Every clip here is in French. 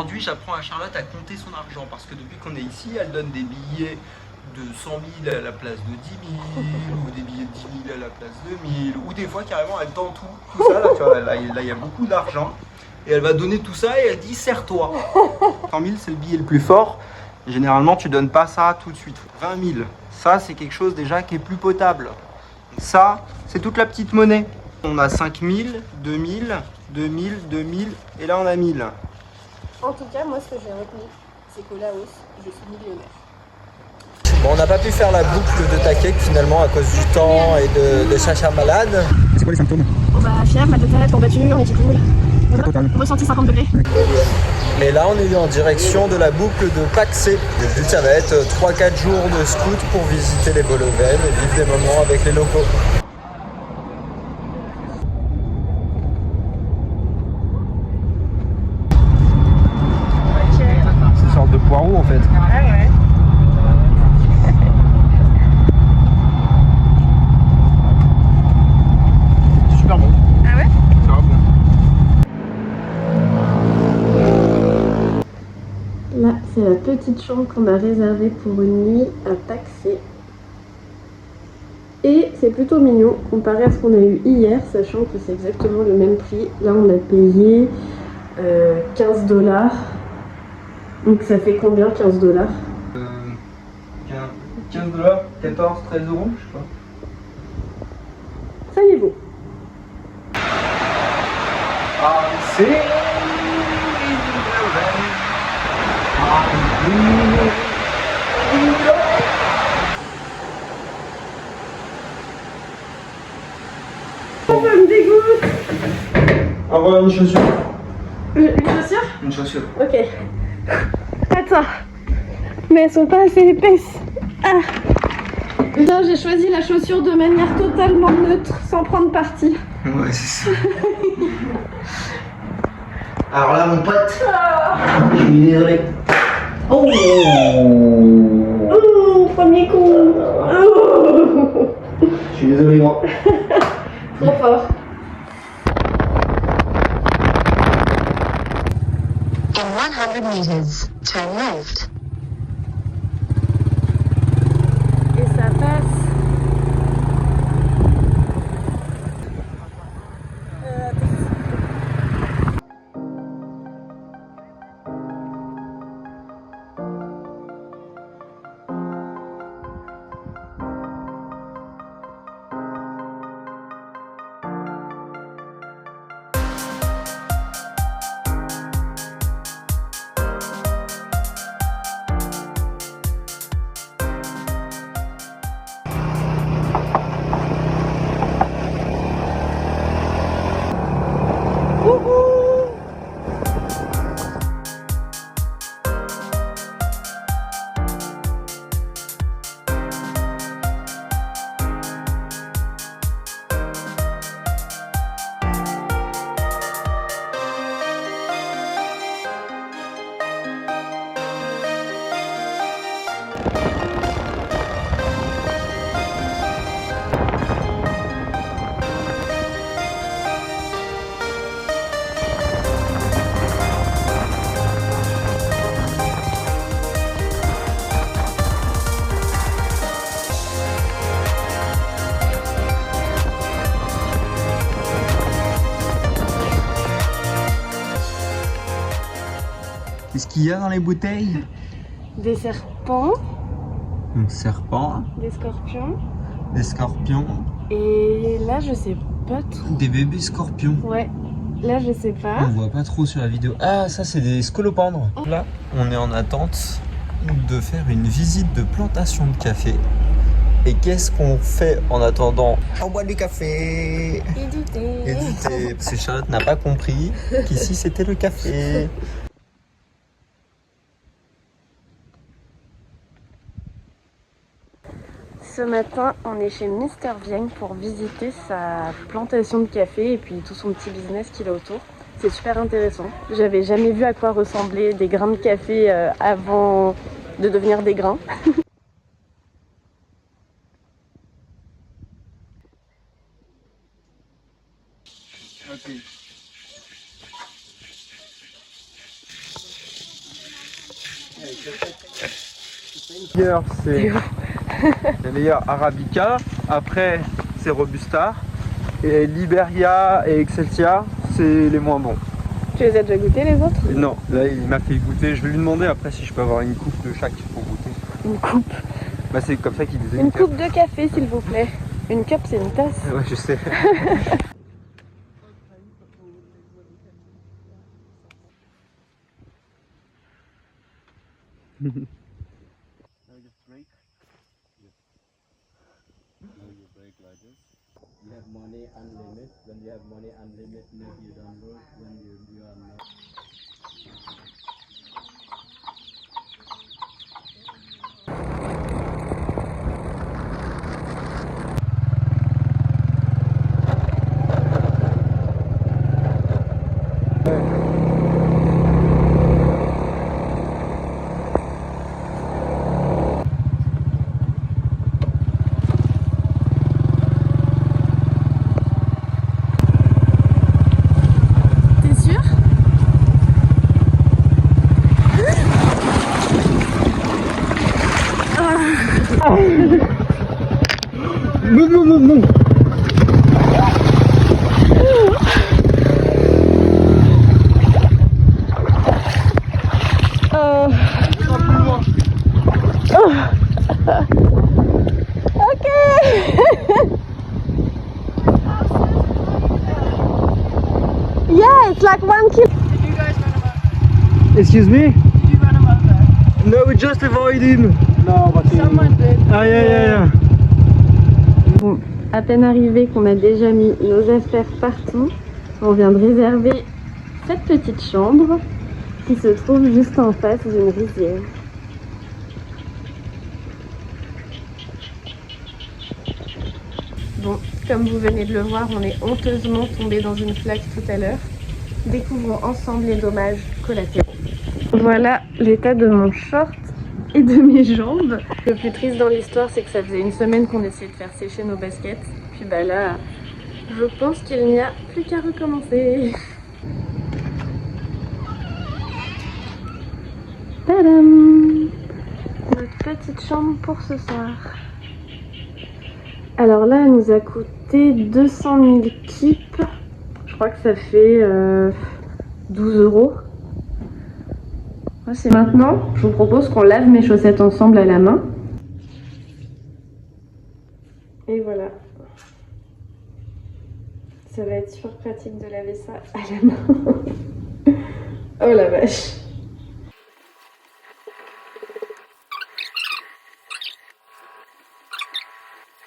Aujourd'hui, j'apprends à Charlotte à compter son argent parce que depuis qu'on est ici, elle donne des billets de 100 000 à la place de 10 000 ou des billets de 10 000 à la place de 1000 ou des fois carrément elle tend tout ça là, tu vois, là il y a beaucoup d'argent et elle va donner tout ça et elle dit serre-toi. 100 000 c'est le billet le plus fort, généralement tu donnes pas ça tout de suite. 20 000, ça c'est quelque chose déjà qui est plus potable. Ça c'est toute la petite monnaie. On a 5 000, 2 000, 2 000, 2 000 et là on a 1000. En tout cas, moi, ce que j'ai retenu, c'est qu'au Laos, je suis millionnaire. Bon, on n'a pas pu faire la boucle de Takek finalement à cause du temps et de Chacha malade. C'est quoi les symptômes? Oh bah, fièvre, mal de tête, courbature, on était cool. Ressenti 50 degrés. Et là, on est en direction de la boucle de Paksé. Le but, ça va être 3-4 jours de scout pour visiter les Boloven et vivre des moments avec les locaux. C'est une sorte de poireau en fait. Ah ouais. Super bon. Ah ouais? Ça va bon. Là, c'est la petite chambre qu'on a réservée pour une nuit à Paksé. Et c'est plutôt mignon comparé à ce qu'on a eu hier, sachant que c'est exactement le même prix. Là, on a payé 15 $. Donc ça fait combien 15 $? 15 $, 14, 13 euros, je sais pas. Ça y est beau. Ah, c'est... Ça me dégoûte. Envoie une chaussure. Une chaussure? Une chaussure. Ok. Attends. Mais elles sont pas assez épaisses. Ah. Là, j'ai choisi la chaussure de manière totalement neutre, sans prendre parti. Ouais, c'est ça. Alors là, mon pote, je suis désolé. Oh, Premier coup. Oh. je suis désolé, moi. Trop fort. In 100 meters, turn left. Et ça passe. Qu'est-ce qu'il y a dans les bouteilles? Des serpents, Un serpent, des scorpions. des scorpions, Et là, je sais pas trop. des bébés scorpions. Ouais, là, je sais pas. On voit pas trop sur la vidéo. Ah, ça c'est des scolopendres. Là, on est en attente de faire une visite de plantation de café. Et qu'est-ce qu'on fait en attendant? On boit du café. Éditer. Parce que Charlotte n'a pas compris qu'ici c'était le café. Ce matin, on est chez Mister Vieng pour visiter sa plantation de café et puis tout son petit business qu'il a autour. C'est super intéressant. J'avais jamais vu à quoi ressemblaient des grains de café avant de devenir des grains. Ok. Meilleur, c'est les meilleurs Arabica. Après, c'est Robusta. Et Liberia et Excelsia, c'est les moins bons. Tu les as déjà goûtés les autres? Non, là il m'a fait goûter. Je vais lui demander après si je peux avoir une coupe de chaque pour goûter. Une coupe. Bah c'est comme ça qu'il disait. Une coupe de café s'il vous plaît. Une cup c'est une tasse. Ouais, je sais. You have money unlimited. When you have money unlimited, maybe you don't work. When you are not. T'es sûr? Non, non, non, non. Ok. Yeah, it's like 1 kilo. Excuse me? No, we just avoid him. No, but Ah, yeah. Bon, à peine arrivé qu'on a déjà mis nos affaires partout, on vient de réserver cette petite chambre qui se trouve juste en face d'une rizière. Bon, comme vous venez de le voir, on est honteusement tombé dans une flaque tout à l'heure. Découvrons ensemble les dommages collatéraux. Voilà l'état de mon short et de mes jambes. Le plus triste dans l'histoire, c'est que ça faisait une semaine qu'on essayait de faire sécher nos baskets. Puis bah là, je pense qu'il n'y a plus qu'à recommencer. Tadam! Notre petite chambre pour ce soir. Alors là, elle nous a coûté 200 000 kips. Je crois que ça fait 12 €. C'est maintenant, je vous propose qu'on lave mes chaussettes ensemble à la main. Et voilà. Ça va être super pratique de laver ça à la main. Oh la vache.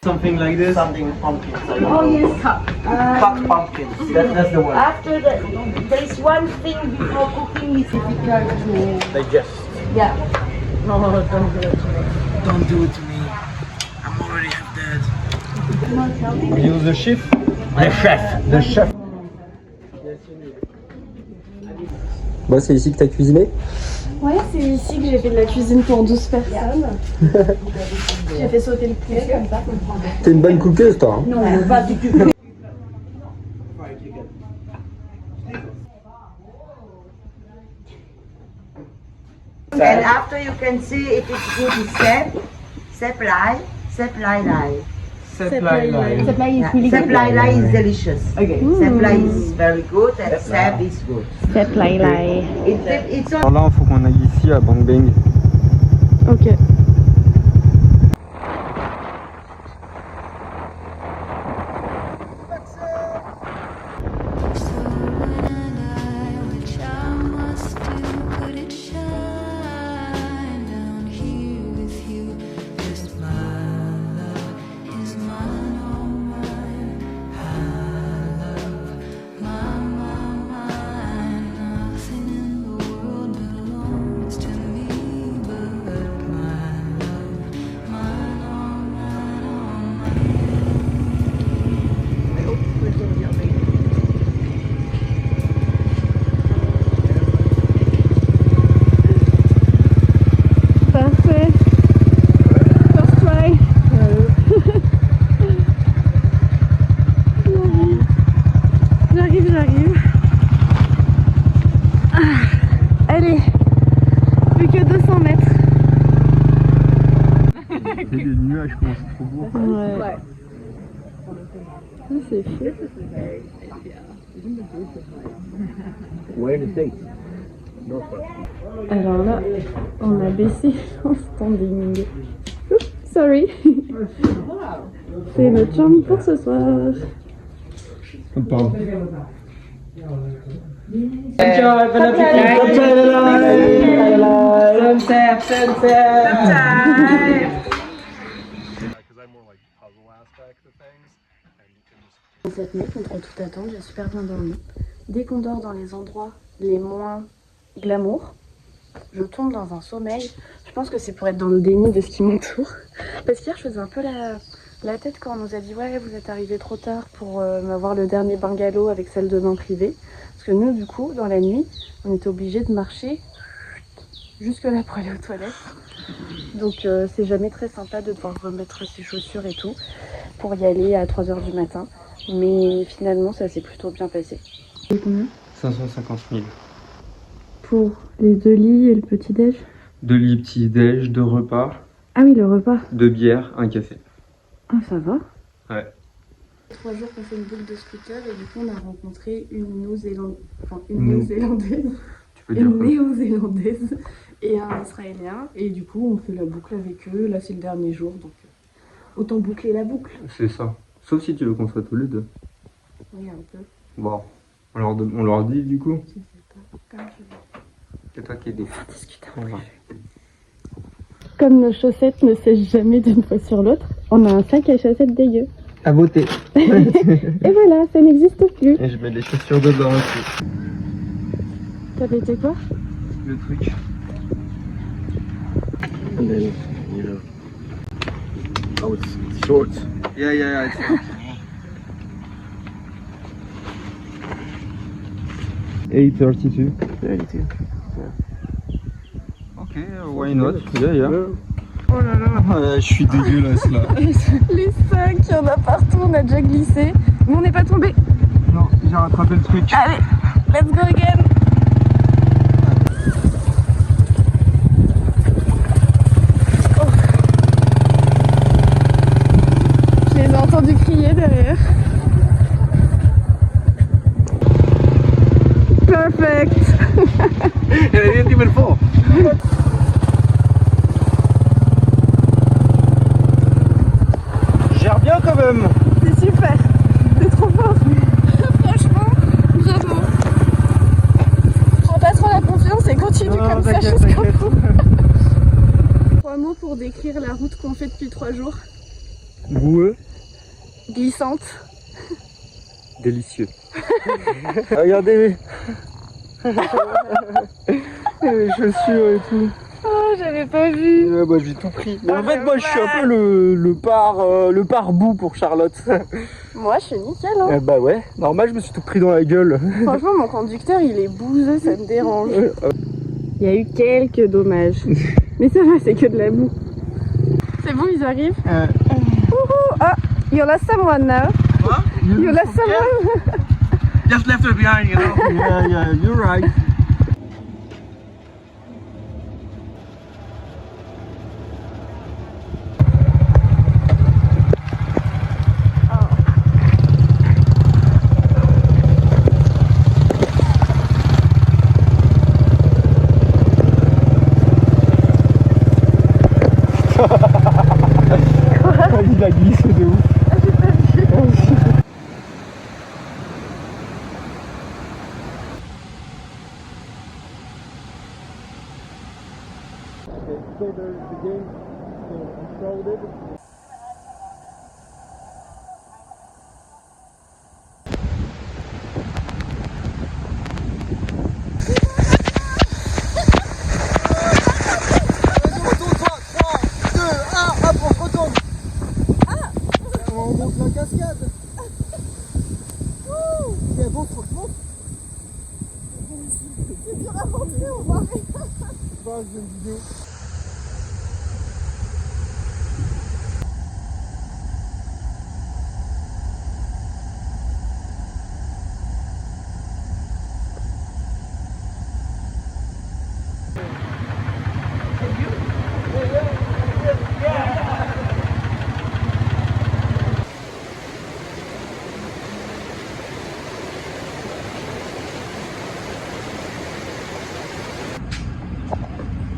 Something like this. something pumpkin. Oh yes, Hot pumpkins. That's the one. after that, there is one thing before cooking is difficult to, Digest. yeah. No, don't do it to me. Don't do it to me. I'm already half dead. You the chef? The chef. The chef. Bon, c'est ici que t'as cuisiné? Ouais, c'est ici que j'ai fait de la cuisine pour 12 personnes. J'ai fait sauter le poulet comme ça. T'es une bonne cookeuse, toi. Hein? No, but you and after you can see if it's good is sep lai. Sep lai lai. Yeah. Sep lai is delicious. Okay. Sep lai is very good and sep is good. Sep lai lai. It's Alors là, il faut qu'on aille ici à Bang Bang. Ok. Nothing in the world belongs to me but my Ouais. Ah, c'est fou. Where in the States? Alors là, on a baissé en standing. Oups, sorry. C'est notre chambre pour ce soir. Pardon. Cette nuit, contre toute attente, j'ai super bien dormi. Dès qu'on dort dans les endroits les moins glamour, je tombe dans un sommeil. Je pense que c'est pour être dans le déni de ce qui m'entoure. Parce qu'hier, je faisais un peu la tête quand on nous a dit « Ouais, vous êtes arrivés trop tard pour m'avoir le dernier bungalow avec salle de bain privée. » Parce que nous, du coup, dans la nuit, on était obligés de marcher jusque là pour aller aux toilettes. Donc c'est jamais très sympa de devoir remettre ses chaussures et tout pour y aller à 3h du matin. Mais finalement, ça s'est plutôt bien passé. Et combien ? 550 000. Pour les 2 lits et le petit-déj ? 2 lits petit-déj, 2 repas, Ah oui, le repas. 2 bières, 1 café. Ah, ça va. Ouais. 3 jours qu'on fait une boucle de scooter et du coup on a rencontré une Néo-Zélandaise, Tu peux dire une quoi? Néo-Zélandaise et un Israélien et du coup on fait la boucle avec eux. Là c'est le dernier jour donc autant boucler la boucle. C'est ça. Sauf si tu veux qu'on soit tous les deux. Oui, un peu. Bon, on leur dit du coup. Je sais pas. Comme tu veux. C'est toi qui dis. Discuter après. Comme nos chaussettes ne sèchent jamais d'une fois sur l'autre, on a un sac à chaussettes dégueu. À voter. Et voilà, ça n'existe plus. Et je mets des chaussures dedans aussi. T'as pété quoi? Le truc. And then, you know, oh, it's short. Yeah. It's 8:32. 32. Ok, why not? Yeah. Well, Oh là là, je suis dégueulasse là. Les 5, il y en a partout, on a déjà glissé, mais on n'est pas tombé. Non, j'ai rattrapé le truc. Allez, let's go again. Oh. Je les ai entendus crier derrière. Perfect. I didn't even fall. Gère bien quand même. C'est super, c'est trop fort. Franchement, bravo. Prends pas trop la confiance et continue comme ça jusqu'au bout. 3 mots pour décrire la route qu'on fait depuis 3 jours. Boueux. Glissante. Délicieux. Regardez les chaussures et tout. Oh, j'avais pas vu. Moi j'ai tout pris. Mais en fait moi je suis un peu le pare-boue pour Charlotte. Moi, je suis nickel. Hein. Bah ouais, normal je me suis tout pris dans la gueule. Franchement, mon conducteur, il est bouseux, ça me dérange. Il y a eu quelques dommages. Mais ça va, c'est que de la boue. C'est bon, ils arrivent. Wouhou. Ah, you lost someone now. What? You lost someone. Just left her behind, you know. Yeah, you're right. Il a glissé de ouf.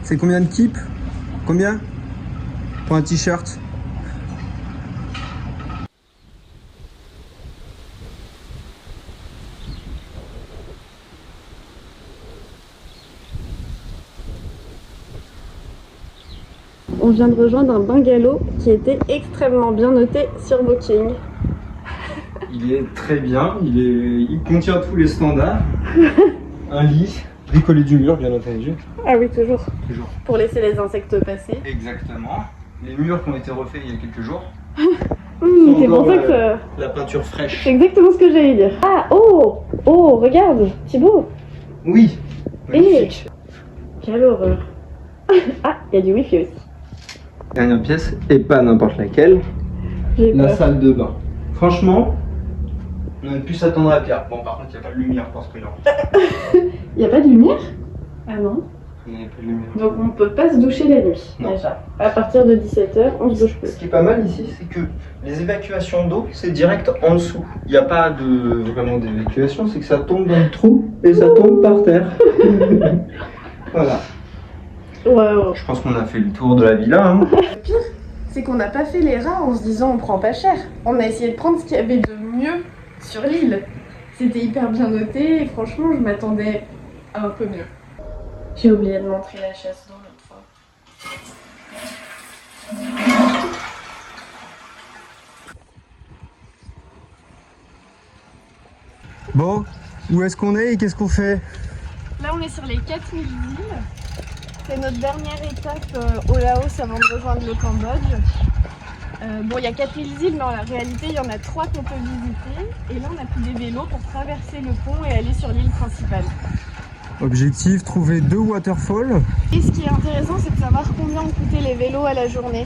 C'est combien de keep? Combien? Pour un t-shirt? On vient de rejoindre un bungalow qui était extrêmement bien noté sur Booking. Il est très bien, il contient tous les standards. Un lit, bricolé du mur bien entendu. Ah oui, toujours. Toujours. Pour laisser les insectes passer. Exactement. Les murs qui ont été refaits il y a quelques jours. C'est pour ça que La peinture fraîche. c'est exactement ce que j'allais dire. Ah, oh, regarde, Thibaut. Oui. Magnifique. Quelle horreur. Ah, il y a du wifi aussi. Dernière pièce, et pas n'importe laquelle. J'ai La peur. salle de bain. Franchement, on aurait pu s'attendre à pire. Bon, par contre, il n'y a pas de lumière pour ce prix-là. Il n'y a pas de lumière? Ah non. Il n'y a pas de lumière. Donc on peut pas se doucher la nuit, Non. déjà. À partir de 17h, on se douche plus. Ce qui est pas mal ici, c'est que les évacuations d'eau, c'est direct en dessous. Il n'y a pas de vraiment d'évacuation, c'est que ça tombe dans le trou et ça tombe par terre. Voilà. Waouh. Je pense qu'on a fait le tour de la villa. Hein. Le pire, c'est qu'on n'a pas fait les rats en se disant on prend pas cher. On a essayé de prendre ce qu'il y avait de mieux sur l'île. C'était hyper bien noté et franchement, je m'attendais à un peu mieux. J'ai oublié de montrer la chasse d'eau l'autre fois. Bon, où est-ce qu'on est et qu'est-ce qu'on fait? Là, on est sur les 4000 îles. C'est notre dernière étape au Laos avant de rejoindre le Cambodge. Bon, il y a 4000 îles, mais en réalité, il y en a 3 qu'on peut visiter. Et là, on a pris des vélos pour traverser le pont et aller sur l'île principale. Objectif, trouver 2 waterfalls. Et ce qui est intéressant, c'est de savoir combien ont coûté les vélos à la journée.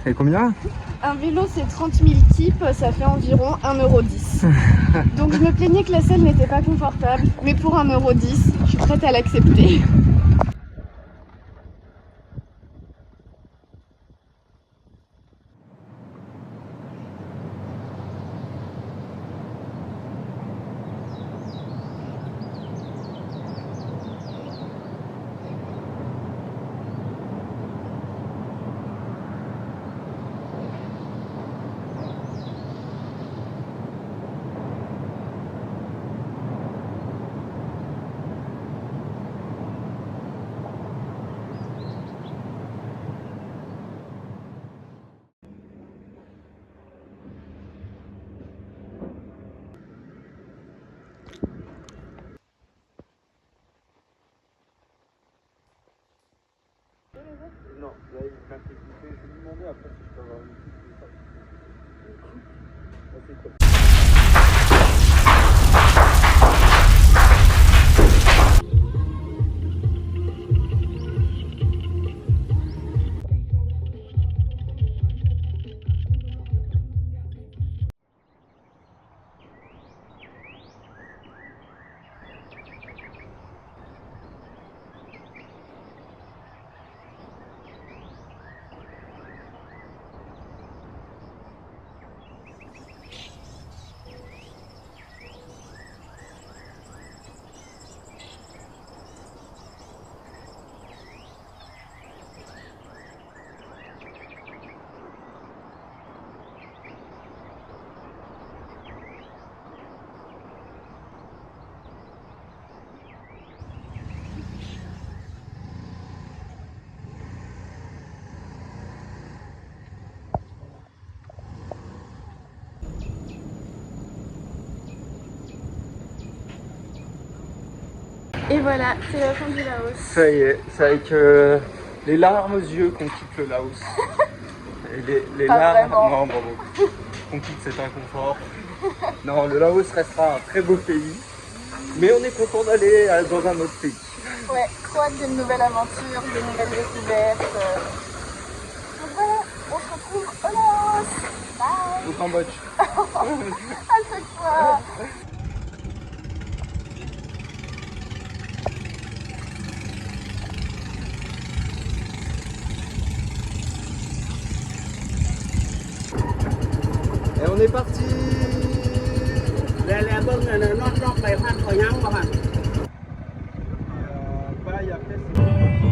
Et combien? Un vélo, c'est 30 000 keeps, ça fait environ 1,10 €. Donc je me plaignais que la selle n'était pas confortable, mais pour 1,10 €, je suis prête à l'accepter. Non, là il m'a fait kiffer. Je vais lui demander après si je peux avoir une Et voilà, c'est la fin du Laos. Ça y est, c'est avec les larmes aux yeux qu'on quitte le Laos. Et les Pas larmes, vraiment. non, bravo. Qu'on quitte cet inconfort. Non, le Laos restera un très beau pays, mais on est content d'aller dans un autre pays. Ouais, trop hâte d'une nouvelle aventure, des nouvelles découvertes. Donc voilà, on se retrouve au Laos. Bye. Au Cambodge. À chaque fois. Et on est parti. Pareil, après, c'est...